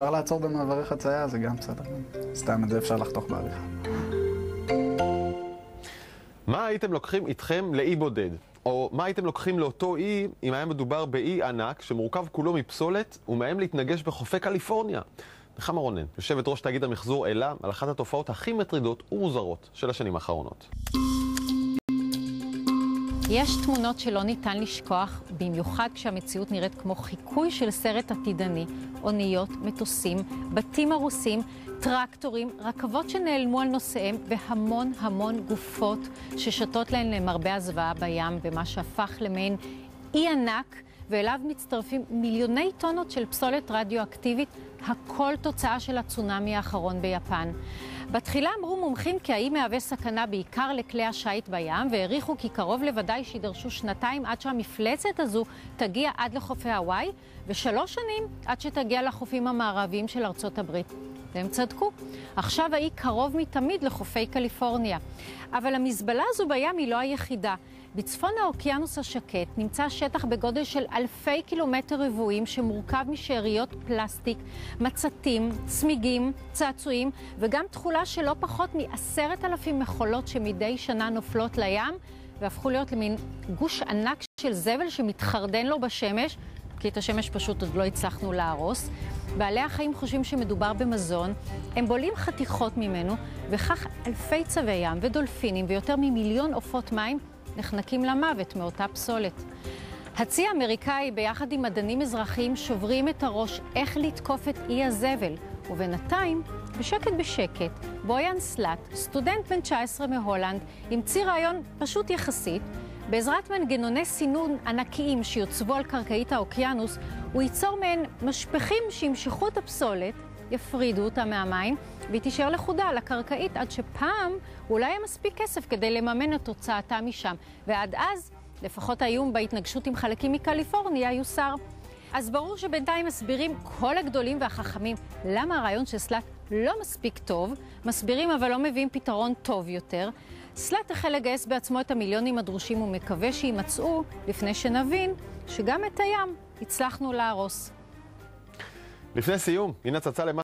אפשר לעצור במעברי חצייה, זה גם בסדר. סתם את זה אפשר לחתוך בעריכה. מה הייתם לוקחים איתכם לאי בודד? או מה הייתם לוקחים לאותו אי אם היה מדובר באי ענק שמורכב כולו מפסולת ומאיים להתנגש בחופי קליפורניה? נחמה רונן, יושבת ראש תאגיד המחזור אלה, על אחת התופעות הכי מטרידות ומוזרות של השנים האחרונות. יש תמונות שלא ניתן לשכוח, במיוחד כשהמציאות נראית כמו חיקוי של סרט עתידני. אוניות, מטוסים, בתים הרוסים, טרקטורים, רכבות שנעלמו על נושאיהם, והמון המון גופות ששתות להן למרבה הזוועה בים, במה שהפך למעין אי ענק, ואליו מצטרפים מיליוני טונות של פסולת רדיואקטיבית, הכל תוצאה של הצונאמי האחרון ביפן. בתחילה אמרו מומחים כי האי מהווה סכנה בעיקר לכלי השיט בים, והעריכו כי קרוב לוודאי שידרשו 2 עד שהמפלצת הזו תגיע עד לחופי הוואי, ו3 שנים עד שתגיע לחופים המערביים של ארצות הברית. והם צדקו. עכשיו האי קרוב מתמיד לחופי קליפורניה. אבל המזבלה הזו בים היא לא היחידה. בצפון האוקיינוס השקט נמצא שטח בגודל של 1000 קילומטר רבועים שמורכב משאריות פלסטיק, מצתים, צמיגים, צעצועים וגם תכולה של לא פחות מ10,000 מכולות שמדי שנה נופלות לים והפכו להיות למין גוש ענק של זבל שמתחרדן לו בשמש, כי את השמש פשוט עוד לא הצלחנו להרוס. בעלי החיים חושבים שמדובר במזון, הם בולים חתיכות ממנו, וכך אלפי צבי ים ודולפינים ויותר ממיליון עופות מים נחנקים למוות מאותה פסולת. הצי האמריקאי ביחד עם מדענים אזרחיים שוברים את הראש איך לתקוף את אי הזבל, ובינתיים, בשקט בשקט, בויאן סלאט, סטודנט בן 19 מהולנד, המציא רעיון פשוט יחסית. בעזרת מנגנוני סינון ענקיים שיוצבו על קרקעית האוקיינוס, הוא ייצור מהן משפכים שימשכו את הפסולת, יפרידו אותה מהמים, והיא תישאר לחודה על הקרקעית עד שפעם אולי יהיה מספיק כסף כדי לממן את תוצאתה משם. ועד אז, לפחות האיום בהתנגשות עם חלקים מקליפורניה יוסר. אז ברור שבינתיים מסבירים כל הגדולים והחכמים למה הרעיון של סלאט לא מספיק טוב, מסבירים אבל לא מביאים פתרון טוב יותר. סלאט החל לגייס בעצמו את המיליונים הדרושים ומקווה שימצאו לפני שנבין שגם את הים הצלחנו להרוס. לפני סיום, הנה הצצה למה